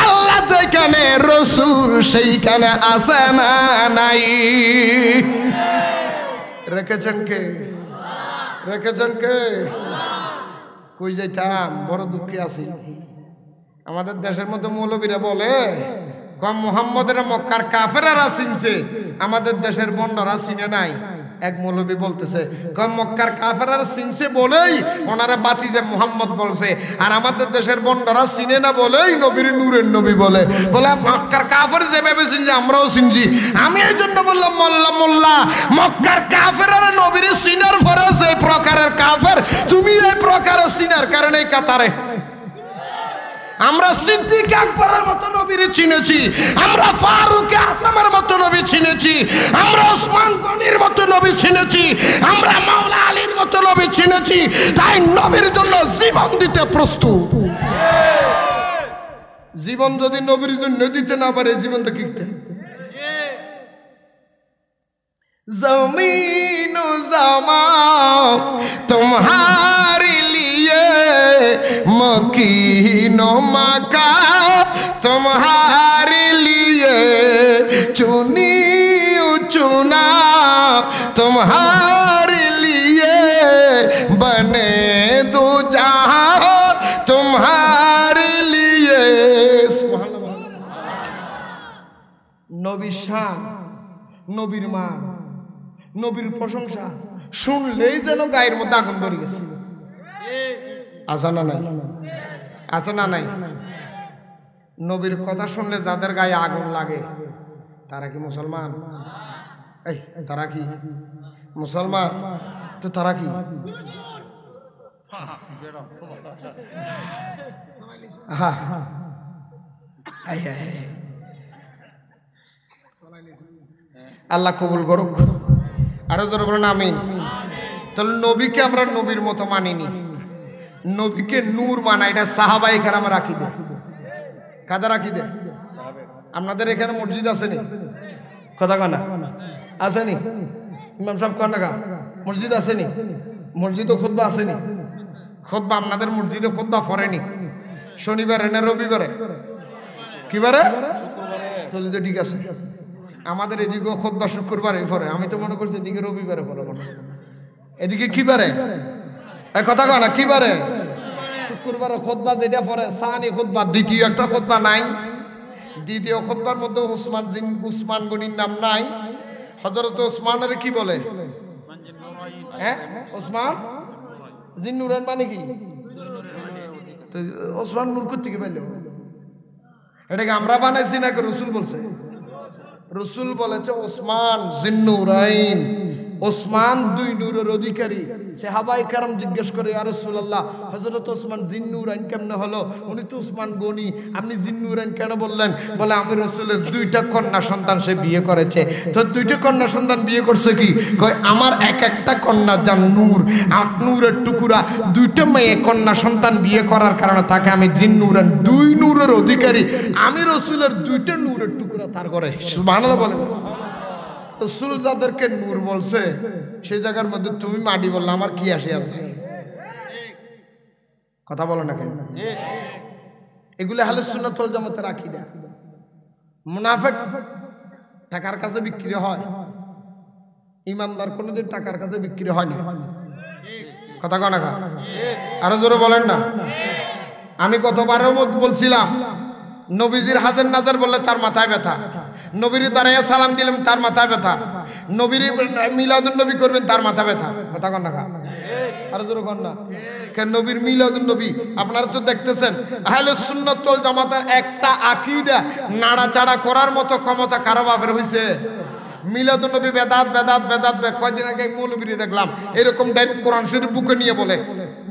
আল্লাহ যেখানে রাসূল সেইখানে আছে না নাই? রেখেছেন কে? কই যাইতাম বড় দুঃখে আছি। আমাদের দেশের মধ্যে মৌলবীরা বলে কম মুহাম্মদের মক্কার কাফেররা চিনছে আমাদের দেশের বন্ডরা চিনে নাই। এক মৌলবী বলতেছে কম মক্কার কাফেররা চিনছে বলেই ওনারা বাতিজা মুহাম্মদ বলছে আর আমাদের দেশের বন্ডরা চিনে না বলেই নবীর নূরের নবী বলে মক্কার কাফের যেভাবে চিনছে আমরাও চিনছি। আমি এই জন্য বললাম মোল্লা মক্কার কাফেররা নবীর চিনার পরে যে প্রকারের কাফের তুমি এই প্রকারের চিনার কারণে কাতারে আমরা সিদ্দিক আকবরের মতো নবীরে চিনেছি আমরা ফারুক আজমের মতো নবী চিনেছি আমরা ওসমান গনির মতো নবী চিনেছি আমরা মাওলা আলীর মতো নবী চিনেছি। তাই নবীর জন্য জীবন দিতে প্রস্তুত। জীবন যদি নবীর জন্য দিতে না পারে জীবনটা কিনতে জমিন জামা तुम्हारे लिए मकीनो मका तुम्हारे लिए चुनी चुना तुम्हारे लिए बने दो जहां तुम्हारे लिए। नबी शान নবীর মান নবীর প্রশংসা শুনলেই যেন গায়ের মধ্যে আগুন ধরে গেছে। আছে না নাই? নবীর কথা শুনলে যাদের গায়ে আগুন লাগে তারা কি মুসলমান? এই তারা কি মুসলমান? তো তারা কি আল্লাহ কবুল করুক। আরো জোরে বলুন আমিন। তাহলে নবীকে আমরা নবীর মতো মানিনি, নবীকে নূর মানা এটা সাহাবায়ে কেরাম রাখি দে। কাদা রাখি দে? আপনাদের এখানে মসজিদ আসেনি? কথা কনা আসেনি? ইমাম সাহেব কন না মসজিদ আসেনি? মসজিদও খুতবা আসেনি? খুতবা আপনাদের মসজিদে খুতবা পড়েনি? শনিবারে না রবিবারে? কিবারে? তাহলে তো ঠিক আছে। আমাদের এদিকেও খুতবা শুক্রবারে পড়ে, আমি তো মনে করছি এদিকে রবিবারে পড়ে মনে হয়। এদিকে কি পারে এই কথা কয় না, কি পারে শুক্রবারে খুতবা যেটা পড়ে সানি খুতবা, দ্বিতীয় একটা খুতবা নাই, দ্বিতীয় খুতবার মধ্যে উসমান গনির নাম নাই। হযরত ওসমানের কি বলে, হ্যাঁ ওসমান জিন্নুরান মানে কি, তো ওসমান নূর থেকে পেল, এটাকে আমরা বানাইছি না, রসুল বলছে, রসুল বলেছে ওসমান জিন্নুরাইন, ওসমান দুই নূরের অধিকারী। সাহাবায়ে কেরাম জিজ্ঞেস করে ইয়া রাসূলুল্লাহ হযরত ওসমান জিন্নুরাইন কেমনে হলো, উনি তো ওসমান গনি, আপনি জিন্নুরাইন কেন বললেন? বলে আমি রসুলের দুইটা কন্যা সন্তান সে বিয়ে করেছে। তো দুইটা কন্যা সন্তান বিয়ে করছে কি, কয় আমার এক একটা কন্যা যান নূর, নূরের টুকুরা, দুইটা মেয়ে কন্যা সন্তান বিয়ে করার কারণে তাকে আমি জিন্নুরাইন, দুই নূরের অধিকারী, আমি রসুলের দুইটা নূরের টুকুরা তার করে। সুবহানাল্লাহ বলেন। রসুল যাদেরকে নূর বলছে সেই জায়গার মধ্যে তুমি মাটি বললে আমার কি আসে আছে, কথা বলো না কেন? এগুলো আহলে সুন্নাত ওয়াল জামাতের আকীদা। মুনাফিক টাকার কাছে বিক্রি হয়, ইমানদার কোনোদিন টাকার কাছে বিক্রি হয় না, কথা কয় না? আরো জোরে বলেন না। আমি গতবারের মধ্যে বলছিলাম নবীজির হাজার নাজার বললে তার মাথায় ব্যথা, নবীর দাঁড়াইয়া সালাম দিলাম তার মাথা ব্যথা, নবীর মিলাদুন নবী করবেন তার মাথা ব্যথা, কথা কন না? আরো জোরে কন না কেন? নবীর মিলাদুন নবী আপনারা তো দেখতেছেন, আহলে সুন্নাত ওয়াল জামাতের একটা আকীদা নাড়াচাড়া করার মতো ক্ষমতা কারো বাপের হইছে? মিলাদুন নবী বেদাত বেদাত বেদাত, কয়দিন আগে মৌলবীরে দেখলাম এরকম ডাইরেক্ট কোরআন শরীফ বুকে নিয়ে বলে,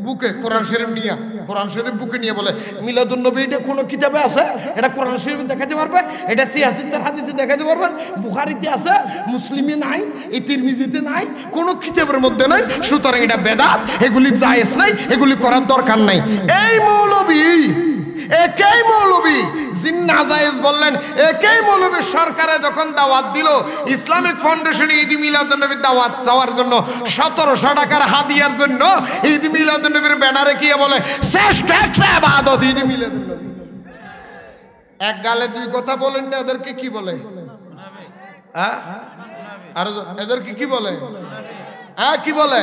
বুকে কোরআন শরীফ নিয়ে, কোরআন শরীফ বুকে নিয়ে বলে মিলাদুন নবী এটা কোনো কিতাবে আছে, এটা কোরআন শরীফে দেখাতে পারবে, এটা সিয়াসিতের হাদিসে দেখাতে পারবেন, বুখারীতে আছে, মুসলিমে নাই, এই তিরমিজিতে নাই, কোনো কিতাবের মধ্যে নাই, সুতরাং এটা বেদাত, এগুলি জায়েজ নাই, এগুলি করার দরকার নাই। এই মৌলবী, একই মৌলবী যিনি নাজায়েজ বললেন, একই মৌলবী সরকারে যখন দাওয়াত দিল ইসলামিক ফাউন্ডেশনে ঈদ মিলাদুন নবীর দাওয়াত চাওয়ার জন্য 1700 টাকার হাদিয়ার জন্য ঈদ মিলাদুন নবীর ব্যানারে কি বলে শ্রেষ্ঠ একটা ইবাদত ঈদ মিলাদুন নবী। এক গালে দুই কথা বলেন না, এদেরকে কি বলে? হ্যাঁ আর এদেরকে কি বলে? হ্যাঁ কি বলে?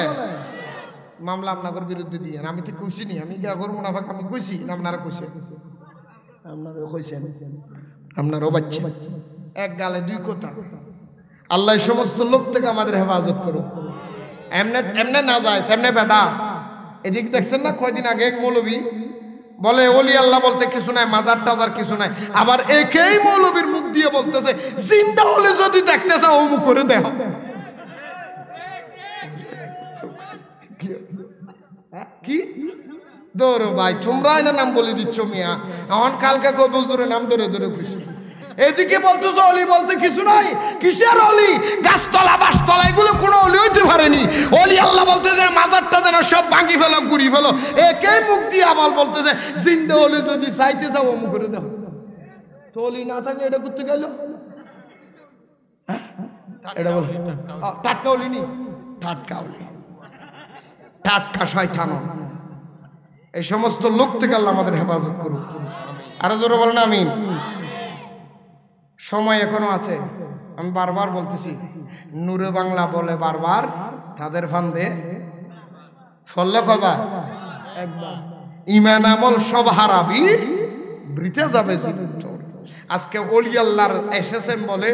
মামলা আপনাদের বিরুদ্ধে দিয়ে, আমি তো কইছি নি, আমি কি আগর মুনাফিক আমি কইছি না? আপনারা কইছেন, আপনারা কইছেন, আপনারাও বাচ্চা। এক গালে দুই কথা। আল্লাহ সমস্ত লোক থেকে আমাদের হেফাজত করুক। এমনে এমনে না যায়, এমনে বেদা। এদিক দেখছেন না কয়দিন আগে এক মৌলবী বলে ওলি আল্লাহ বলতে কিছু নাই, মাজার টাজার কিছু নাই, আবার একই মৌলবীর মুখ দিয়ে বলতেছে জিন্দা হলে যদি দেখতে চাও ও মুখ করে দেও। কি দৌড় ভাই, তোমরা না নাম বলে দিচ্ছ মিয়া, এখন কালকে কই বুজুরে নাম ধরে ধরে খুশি। এদিকে বলতেছো অলি বলতে কিছু নাই, কিসের অলি? গাছতলা বাসতলা এগুলো কোনো অলি হইতে পারেনি। অলি আল্লাহ বলতে যে মাজারটা যেন সব ভাঙি ফেলো, গুড়ি ফেলো, একই মুখ দিয়ে আবার বলতে যে জিন্দা অলি যদি চাইতে চাও অমুক করে দাও। তো অলি না থাকলে এটা করতে গেল, এটা বলো টাটকা অলি নি, টাটকা অলি, টাটকা শয়তান। এই সমস্ত লোক থেকে আল্লাহ আমাদের হেফাজত করুক। আরো জোরে বলেন আমিন। সময় এখনো আছে, আমি বারবার বলতেছি, নূরে বাংলা বলে বারবার, তাদের ফান্দে ফললে কয়বার? একবার। ঈমান আমল সব হারাবি, বৃথা যাবে জীবন। আজকে ওলি আল্লাহর এসেছেন বলে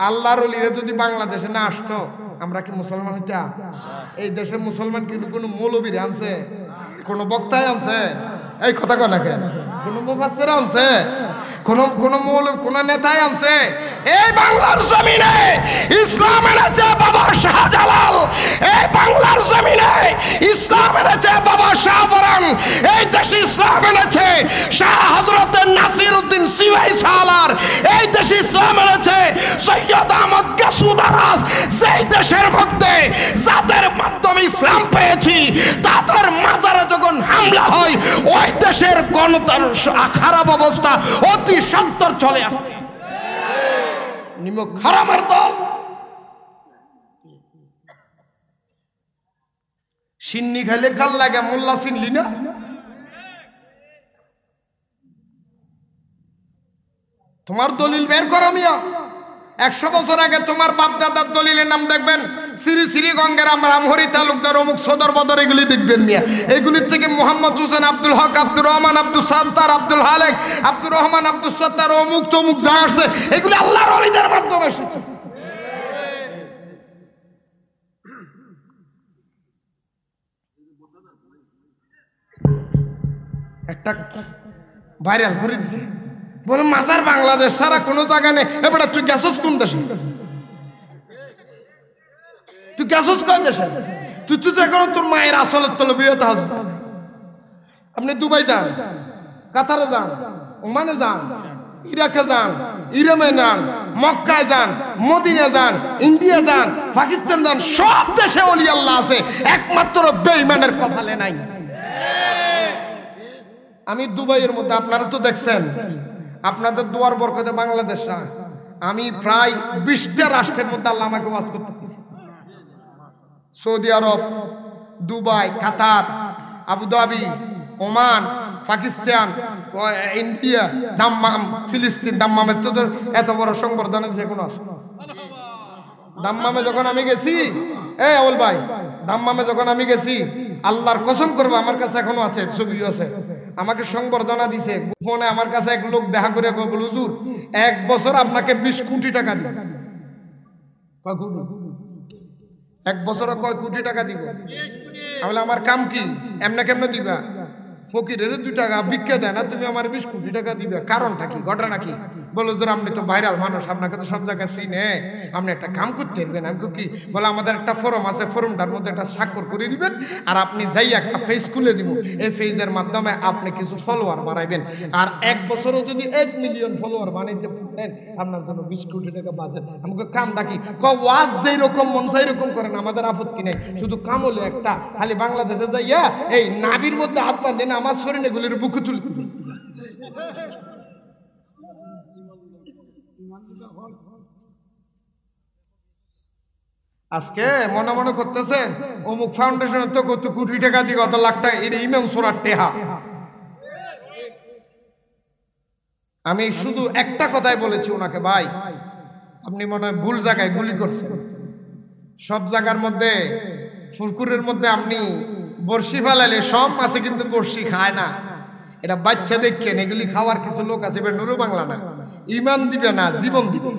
আল্লাহর ওলিরা যদি বাংলাদেশে না আসতো আমরা কি মুসলমান হইতাম? এই দেশে মুসলমান কিন্তু কোনো মৌলবীর আনছে, কোনো বক্তায় আনছে? এই কথা কয় না কেন? কোনো মুফাসসির আনছে? কোন নেতায় আনছে? এই বাংলার জমিনে ইসলাম এনেছে বাবা শাহজালাল, এই বাংলার জমিনে ইসলাম এনেছে বাবা শাহপরান, এই দেশে ইসলাম এনেছে শাহ হযরত নাসিরউদ্দিন সিওয়াই সালার, এই দেশে ইসলাম এনেছে সৈয়দ আহমদ গাসুদারাস। যেই দেশের মধ্যে যাদের মাধ্যমে ইসলাম পেয়েছি তাদের মাজারে যখন হামলা হয় ওই দেশের গণতন্ত্র খারাপ অবস্থা অতি সত্তর চলে আসে। নিমক হারামের দল। সিন্নি খাইলে কাল লাগে, মোল্লা চিনলি না? তোমার দলিল বের করো মিয়া। 100 বছর আগে তোমার বাপ দাদার দলিলের নাম দেখবেন শ্রী শ্রী গঙ্গের রামহরি তালুকদার অমুক সদর বদর, এগুলি দেখবেন মিয়া। এগুলির থেকে মোহাম্মদ হোসেন, আব্দুল হক, আব্দুর রহমান, আব্দুল সাত্তার, আব্দুল হালেক, আব্দুর রহমান, আব্দুল সাত্তার, অমুক তমুক যা আসছে এগুলি আল্লাহর ওলিদের মাধ্যমে এসেছে। একটা ভাইরাল করে দিছে, বলে মাজার বাংলাদেশ সারা কোনো জায়গা নেই। এবার তুই গেছস কোন দেশে? তুই গেছস কোন দেশে? তুই তো এখন তোর মায়ের আসলের তলে বিয়েতে আসবে। আপনি দুবাই যান, কাতারে যান, ওমানে যান, ইরাকে যান, ইরামে যান, মক্কায় যান, মদিনা যান, ইন্ডিয়া যান, পাকিস্তান যান, সব দেশে ওলি আল্লাহ আছে, একমাত্র বেঈমানের কপালে নাই। আমি দুবাইয়ের মধ্যে, আপনারা তো দেখছেন, আপনাদের দোয়ার বরকতে বাংলাদেশ না, আমি প্রায় 20টা রাষ্ট্রের মধ্যে আল্লাহ আমাকে ওয়াজ করতে দিয়েছে। Saudi Arab, Dubai, Qatar, Abu Dhabi, Oman, Pakistan, India, Dammam, ফিলিস্তিন। দাম্মামের তো এত বড় সংবর্ধনা যে কোনো আছে। দাম্মামে যখন আমি গেছি, আউল ভাই, দাম্মামে যখন আমি গেছি, আল্লাহর কসম করবো, আমার কাছে এখনো আছে, ছবিও আছে, আমাকে সংবর্ধনা দিছে গোপনে। আমার কাছে এক লোক দেখা করে বল, হুজুর 1 বছর আপনাকে 20 কোটি টাকা দিব। 1 বছরে কয় কোটি টাকা দিব? আমি বললাম আমার কাম কি, এমনে কেমনে দিবা? ফকিরের 2 টাকা ভিক্ষা দেয় না, তুমি আমার 20 কোটি টাকা দিবে, কারণটা কি, ঘটনা কি? বলো যে আপনি তো ভাইরাল মানুষ, আপনাকে তো সব জায়গায় চিনে, আপনি একটা কাম করতে পারবেন। আমি কি বলে, আমাদের একটা ফোরাম আছে, ফোরামটার মধ্যে একটা স্বাক্ষর করে দিবেন, আর আপনি যাই একটা পেজ খুলে দিব, এই পেজের মাধ্যমে আপনি কিছু ফলোয়ার বাড়াইবেন, আর 1 বছরও যদি 1 মিলিয়ন ফলোয়ার বানাইতে পারেন, আপনার জন্য 20 কোটি টাকা বাজেট। আমাকে কামটা কি? ওয়াজ যেই রকম মন চাই রকম করেন, আমাদের আপত্তি নেই, শুধু কাম হলো একটা, খালি বাংলাদেশে যাইয়া এই নাবির মধ্যে হাত বাঁধে না, আমার শরীর এগুলির বুকে তুলে দিবে। আজকে মনে মনে করতেছেন অমুক ফাউন্ডেশন তো কত কোটি টাকা দিয়ে, কত লাখ টাকা, এটা ইমাম সুরার টেহা। আমি শুধু একটা কথাই বলেছি ওনাকে, ভাই আপনি মনে হয় ভুল জায়গায় গুলি করছেন। সব জায়গার মধ্যে, ফুরকুরের মধ্যে আপনি বর্ষি ফেলাইলে সব মাছে কিন্তু বর্ষি খায় না, এটা বাচ্চা দেখেন। এগুলি খাওয়ার কিছু লোক আছে, নুরু বাংলা না, ইমান দিবে না, জীবন দিবে।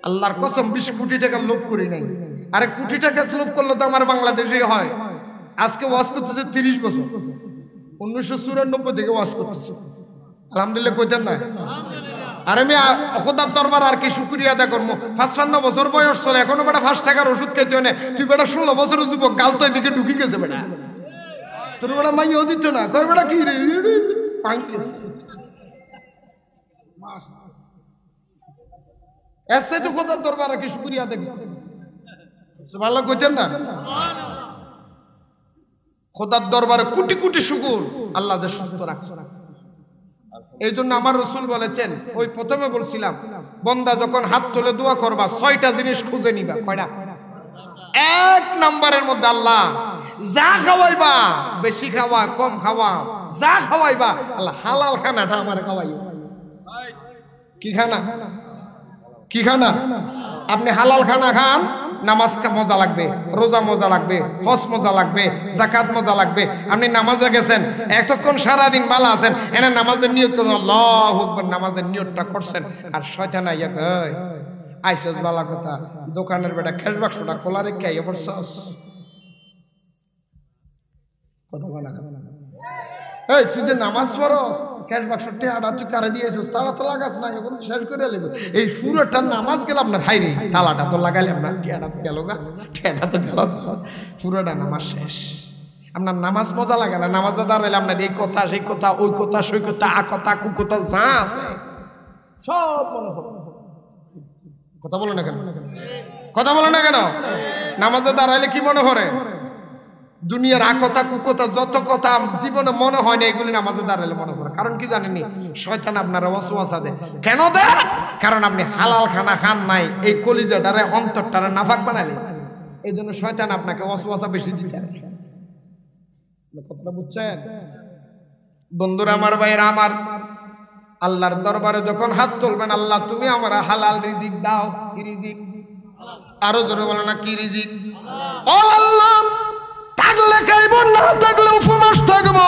আল্লাহর কসম 20 কোটি টাকা লোভ করি নাই। আরে কোটি টাকা লোভ করলে তো আমার বাংলাদেশে হয়। আজকে ওয়াজ করতেছে 30 বছর, 1994 থেকে ওয়াজ করতেছে, আলহামদুলিল্লাহ কইতেন না? আর আমি খোদার দরবার আর কি শুকরিয়া আদা করবো। 55 বছর বয়স চলে, এখনো বেটা 5 টাকার ওষুধ খেতে হয় না। তুই বেটা 16 বছরের যুবক, গাল তো এদিকে ঢুকি গেছে বেটা, তোর বেটা মাইও দিত না, কয় বেটা কি রে পাঙ্কি গেছে। এসে তো খোদার দরবার আর কি শুকরিয়া আদা করতেন, সুবহানাল্লাহ কইতেন না? খোদার দরবারে কোটি কোটি শুকর, আল্লাহ যে সুস্থ রাখছে। এই জন্য আমার রসুল বলেছেন, ওই প্রথমে বলছিলাম, বন্দা যখন হাত তুলে দোয়া করবা 6টা জিনিস খুঁজে নিবা। কয়টা? 1 নম্বরের মধ্যে আল্লাহ যা খাওয়াইবা, বেশি খাওয়া কম খাওয়া, যা খাওয়াইবা আল্লাহ হালাল খানাটা আমার খাওয়াইও। কি খানা? কি খানা? আপনি হালাল খানা খান, নামাজ মজা লাগবে, রোজা মজা লাগবে, হজ মজা লাগবে, যাকাত মজা লাগবে। আপনি নামাজে গেছেন, এতক্ষণ সারাদিন ভালো আছেন, এনে নামাজের নিয়ত করছেন, আল্লাহু আকবার, নামাজের নিয়তটা করছেন, আর শয়তান আইয়া কয় আইসস ভালো কথা, দোকানের বেটা ক্যাশ বাক্সটা খোলা রেখে আইয়া পড়ছস। কথা বলা, এই তুই যে নামাজ পড়স, ক্যাশ বাক্স টেহাটা তুই কারে দিয়েছিস, তালা তো লাগাস না, এখন শেষ করে নেব। এই পুরোটা নামাজ গেল আপনার, হাই রে তালাটা তো লাগাইলাম না, টেহাটা তো গেল গা, টেহাটা তো গেল, পুরোটা নামাজ শেষ। আপনার নামাজ মজা লাগে না, নামাজে দাঁড়াইলে আপনার এই কথা সেই কথা, ওই কথা সই কথা, আ কথা কু কথা যা আছে সব মনে পড়ে। কথা বলো না কেন? কথা বলো না কেন? নামাজে দাঁড়াইলে কি মনে পড়ে? দুনিয়ার আকতা কুকতা যত কথা জীবনে মনে হয় না, এগুলি নামাজে দাঁড়ালে মনে পড়ে। কারণ কি জানেননি? শয়তান আপনারা ওয়াসওয়াসা দেয়। কেন দেয়? কারণ আপনি হালাল খানা খান নাই, এই কলিজাটারে অন্তরটারে নাফাক বানাই নিয়েছেন। এই জন্য শয়তান আপনাকে ওয়াসওয়াসা বেশি দিতে পারে। কথাটা বুঝছেন বন্ধুরা? আমার ভাইয়েরা আমার, আল্লাহর দরবারে যখন হাত তুলবেন, আল্লাহ তুমি আমার হালাল রিজিক দাও। কি রিজিক? আরো জোরে বলো না, কি রিজিক? ও আল্লাহ, থাকলে খাইব, না থাকলে উপবাস থাকবো।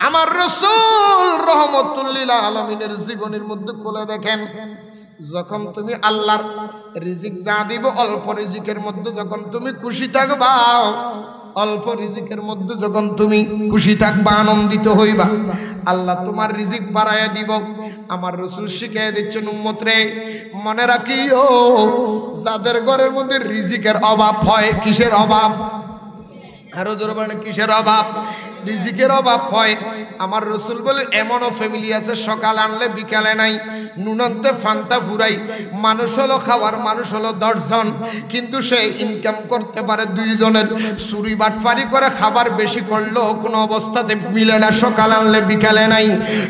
আমার রাসূল রহমাতুল্লিল আলামিনের জীবনের মধ্যে খুলে দেখেন, যখন তুমি আল্লাহর রিজিক যা দিব, অল্প রিজিকের মধ্যে যখন তুমি খুশি থাকবা, অল্প রিজিকের মধ্যে যখন তুমি খুশি থাকবা, আনন্দিত হইবা, আল্লাহ তোমার রিজিক বাড়াইয়া দিব। আমার রাসূল শিখিয়ে দিচ্ছেন, উম্মত রে মনে রাখিও, যাদের ঘরের মধ্যে রিজিকের অভাব হয়, কিসের অভাব? আরো জোরে বলেন, কিসের অভাব? রিজিকের অভাব হয়। আমার রাসূল বলে, এমনও ফ্যামিলি আছে সকাল আনলে বিকালে নাই, নুনন্তে ফান্তা ফুরাই, মানুষ হলো খাওয়ার মানুষ হলো 10 জন, কিন্তু সে ইনকাম করতে পারে 2 জনের। চুরি বাটফারি করে খাবার বেশি করলেও কোনো অবস্থাতে মিলে না, সকাল আনলে বিকালে নাই,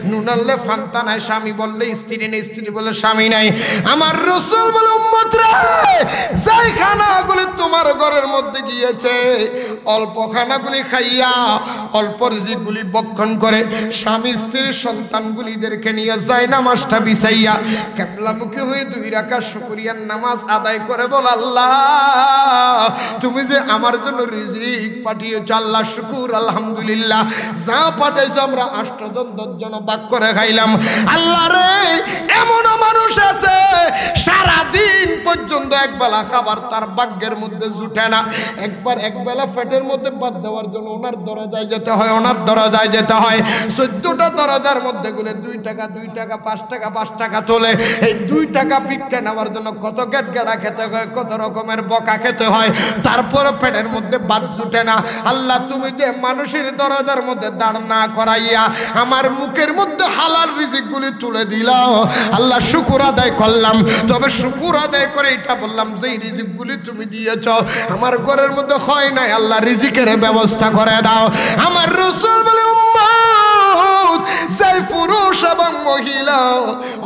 নুন আনলে ফান্তা নাই, স্বামী বললে স্ত্রী নেই, স্ত্রী বলে স্বামী নাই। আমার রাসূল বলে, উম্মত রে, যাই খানাগুলি তোমার ঘরের মধ্যে গিয়েছে, অল্প খানাগুলি খাইয়া অল্প রিজিকগুলি বক্ষণ করে স্বামী স্ত্রীর সন্তানগুলিদেরকে নিয়ে যায় নামাজটা বিছাইয়া কিবলামুখী হয়ে 2 রাকাত শুকরিয়ার নামাজ আদায় করে বল, আল্লাহ তুমি যে আমার জন্য রিজিক পাঠিয়েছ, আল্লাহ শুকুর, আলহামদুলিল্লাহ। যা পাঠাইছো আমরা 8 জন 10 জন ভাগ করে খাইলাম। আল্লাহ রে, এমন মানুষ আছে সারা দিন পর্যন্ত একবেলা খাবার তার ভাগ্যের মধ্যে জুটে না, একবেলা পেটের মধ্যে বাদ দেওয়ার জন্য ওনার দরজায় যেতে হয়, ওনার দরজায় যেতে হয়। 14টা দরজার মধ্যে গুলে 2 টাকা 2 টাকা 5 টাকা 5 টাকা তোলে। এই 2 টাকা ভিক্ষা নেওয়ার জন্য কত গেটগেড়া খেতে হয়, কত রকমের বকা খেতে হয়, তারপরে পেটের মধ্যে বাদ জুটে না। আল্লাহ তুমি যে মানুষের দরজার মধ্যে দাঁড় না করাইয়া আমার মুখের মধ্যে হালাল রিজিকগুলি তুলে দিলাও, আল্লাহ শুকর আদায় করলাম। তবে শুকর আদায় করে এটা বললাম, যে রিজিকগুলি তুমি দিয়েছ আমার ঘরের মধ্যে হয় নাই, আল্লাহ রিজিকের ব্যবস্থা করে দাও। আমার রাসূল বলে, উম্মত, যাই পুরুষ এবং মহিলা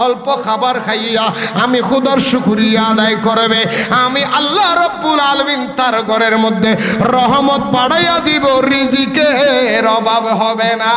অল্প খাবার খাইয়া আমি খোদার শুকরিয়া আদায় করবে, আমি আল্লাহ রাব্বুল আলামিন তার ঘরের মধ্যে রহমত বাড়াইয়া দিব, রিজিকের অভাব হবে না।